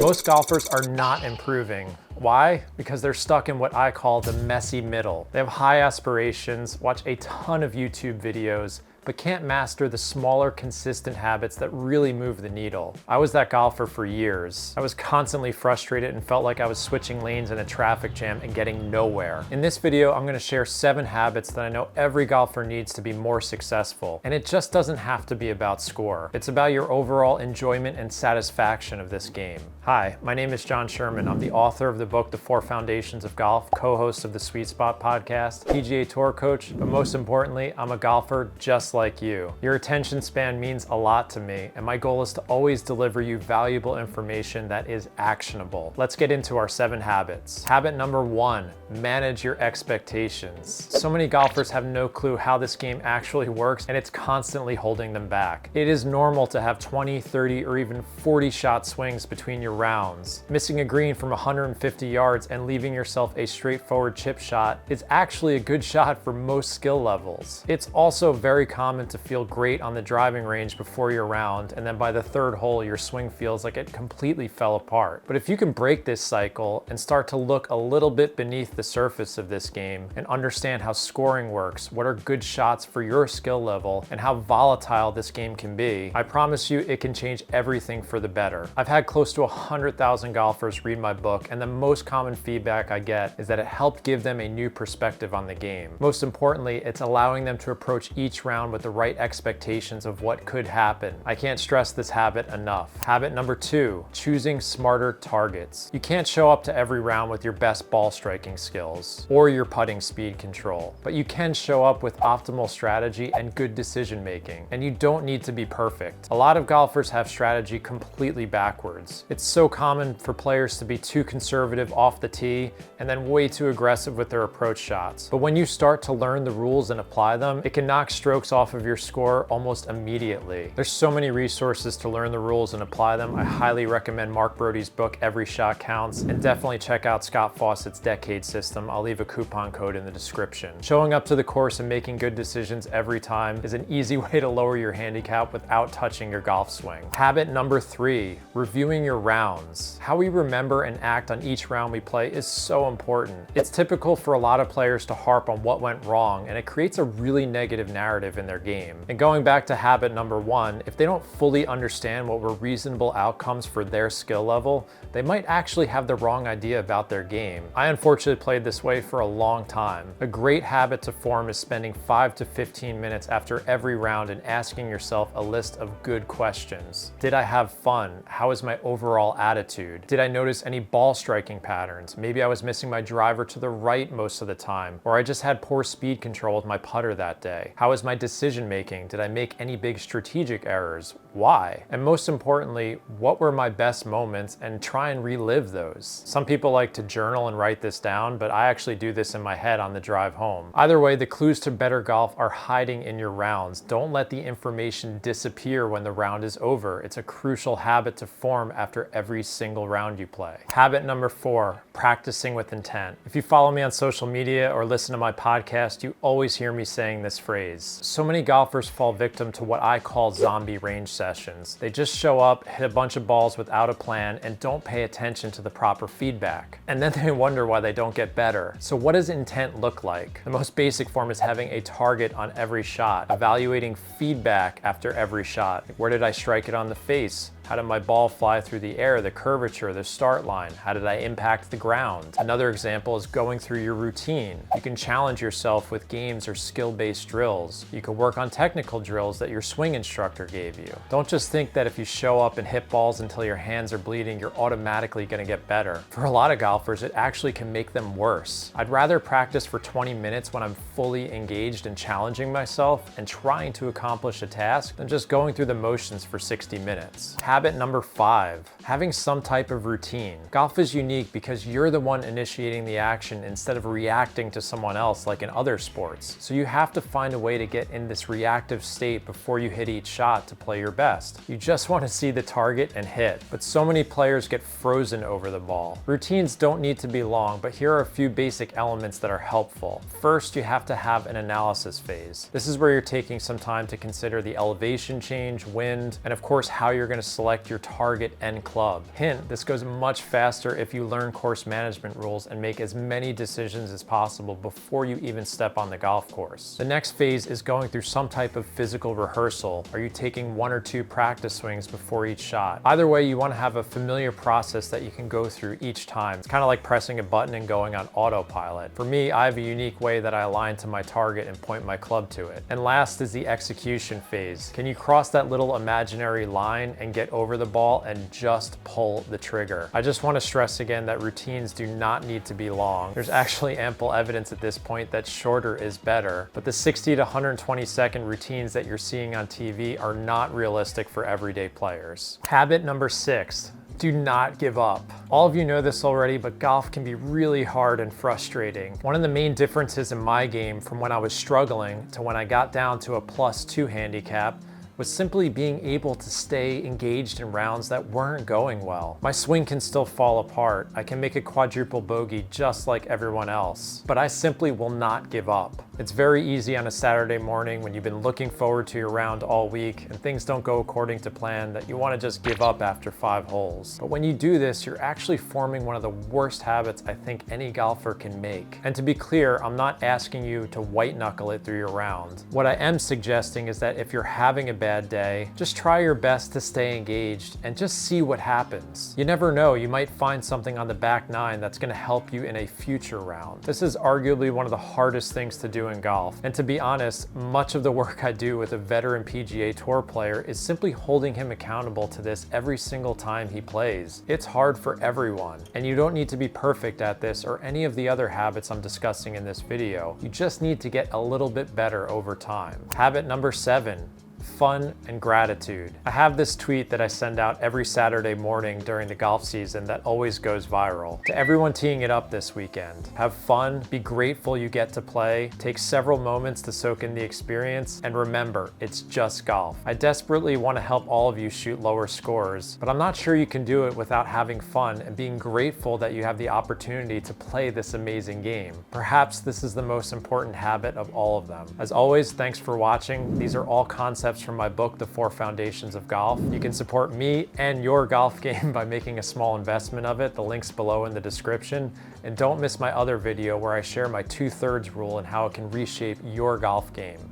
Most golfers are not improving. Why? Because they're stuck in what I call the messy middle. They have high aspirations, watch a ton of YouTube videos, but can't master the smaller, consistent habits that really move the needle. I was that golfer for years. I was constantly frustrated and felt like I was switching lanes in a traffic jam and getting nowhere. In this video, I'm gonna share 7 habits that I know every golfer needs to be more successful. And it just doesn't have to be about score. It's about your overall enjoyment and satisfaction of this game. Hi, my name is Jon Sherman. I'm the author of the book, The 4 Foundations of Golf, co-host of the Sweet Spot podcast, PGA Tour coach, but most importantly, I'm a golfer just like you. Your attention span means a lot to me, and my goal is to always deliver you valuable information that is actionable. Let's get into our 7 habits. Habit number 1, manage your expectations. So many golfers have no clue how this game actually works, and it's constantly holding them back. It is normal to have 20, 30, or even 40 shot swings between your rounds. Missing a green from 150 yards and leaving yourself a straightforward chip shot is actually a good shot for most skill levels. It's also very common to feel great on the driving range before your round, and then by the 3rd hole, your swing feels like it completely fell apart. But if you can break this cycle and start to look a little bit beneath the surface of this game and understand how scoring works, what are good shots for your skill level, and how volatile this game can be, I promise you it can change everything for the better. I've had close to 100,000 golfers read my book, and the most common feedback I get is that it helped give them a new perspective on the game. Most importantly, it's allowing them to approach each round with the right expectations of what could happen. I can't stress this habit enough. Habit number 2, choosing smarter targets. You can't show up to every round with your best ball striking skills or your putting speed control, but you can show up with optimal strategy and good decision making, and you don't need to be perfect. A lot of golfers have strategy completely backwards. It's so common for players to be too conservative off the tee and then way too aggressive with their approach shots. But when you start to learn the rules and apply them, it can knock strokes off of your score almost immediately. There's so many resources to learn the rules and apply them. I highly recommend Mark Brody's book, Every Shot Counts, and definitely check out Scott Fawcett's Decade System. I'll leave a coupon code in the description. Showing up to the course and making good decisions every time is an easy way to lower your handicap without touching your golf swing. Habit number 3, reviewing your rounds. How we remember and act on each round we play is so important. It's typical for a lot of players to harp on what went wrong, and it creates a really negative narrative in their game. And going back to habit number 1, if they don't fully understand what were reasonable outcomes for their skill level, they might actually have the wrong idea about their game. I unfortunately played this way for a long time. A great habit to form is spending 5 to 15 minutes after every round and asking yourself a list of good questions. Did I have fun? How is my overall attitude? Did I notice any ball striking patterns? Maybe I was missing my driver to the right most of the time, or I just had poor speed control with my putter that day. How is my decision making? Did I make any big strategic errors? Why? And most importantly, what were my best moments, and try and relive those. Some people like to journal and write this down, but I actually do this in my head on the drive home. Either way, the clues to better golf are hiding in your rounds. Don't let the information disappear when the round is over. It's a crucial habit to form after every single round you play. Habit number 4, practicing with intent. If you follow me on social media or listen to my podcast, you always hear me saying this phrase. So many golfers fall victim to what I call zombie range sessions. They just show up, hit a bunch of balls without a plan, and don't pay attention to the proper feedback. And then they wonder why they don't get better. So what does intent look like? The most basic form is having a target on every shot, evaluating feedback after every shot. Where did I strike it on the face? How did my ball fly through the air, the curvature, the start line? How did I impact the ground? Another example is going through your routine. You can challenge yourself with games or skill-based drills. You can work on technical drills that your swing instructor gave you. Don't just think that if you show up and hit balls until your hands are bleeding, you're automatically gonna get better. For a lot of golfers, it actually can make them worse. I'd rather practice for 20 minutes when I'm fully engaged in challenging myself and trying to accomplish a task than just going through the motions for 60 minutes. Habit number 5, having some type of routine. Golf is unique because you're the one initiating the action instead of reacting to someone else like in other sports. So you have to find a way to get in this reactive state before you hit each shot to play your best. You just want to see the target and hit, but so many players get frozen over the ball. Routines don't need to be long, but here are a few basic elements that are helpful. First, you have to have an analysis phase. This is where you're taking some time to consider the elevation change, wind, and of course how you're going to select select your target and club. Hint, this goes much faster if you learn course management rules and make as many decisions as possible before you even step on the golf course. The next phase is going through some type of physical rehearsal. Are you taking 1 or 2 practice swings before each shot? Either way, you want to have a familiar process that you can go through each time. It's kind of like pressing a button and going on autopilot. For me, I have a unique way that I align to my target and point my club to it. And last is the execution phase. Can you cross that little imaginary line and get over the ball and just pull the trigger? I just want to stress again that routines do not need to be long. There's actually ample evidence at this point that shorter is better, but the 60 to 120 second routines that you're seeing on TV are not realistic for everyday players. Habit number 6. Do not give up. All of you know this already, but golf can be really hard and frustrating. One of the main differences in my game from when I was struggling to when I got down to a +2 handicap was simply being able to stay engaged in rounds that weren't going well. My swing can still fall apart. I can make a quadruple bogey just like everyone else, but I simply will not give up. It's very easy on a Saturday morning when you've been looking forward to your round all week and things don't go according to plan that you want to just give up after 5 holes. But when you do this, you're actually forming one of the worst habits I think any golfer can make. And to be clear, I'm not asking you to white knuckle it through your round. What I am suggesting is that if you're having a bad day, just try your best to stay engaged and just see what happens. You never know, you might find something on the back 9 that's going to help you in a future round. This is arguably one of the hardest things to do in golf. And to be honest, much of the work I do with a veteran PGA Tour player is simply holding him accountable to this every single time he plays. It's hard for everyone, and you don't need to be perfect at this or any of the other habits I'm discussing in this video. You just need to get a little bit better over time. Habit number 7. Fun and gratitude. I have this tweet that I send out every Saturday morning during the golf season that always goes viral. To everyone teeing it up this weekend, have fun, be grateful you get to play, take several moments to soak in the experience, and remember, it's just golf. I desperately want to help all of you shoot lower scores, but I'm not sure you can do it without having fun and being grateful that you have the opportunity to play this amazing game. Perhaps this is the most important habit of all of them. As always, thanks for watching. These are all concepts from my book, The 4 Foundations of Golf. You can support me and your golf game by making a small investment of it. The link's below in the description. And don't miss my other video where I share my 2/3 rule and how it can reshape your golf game.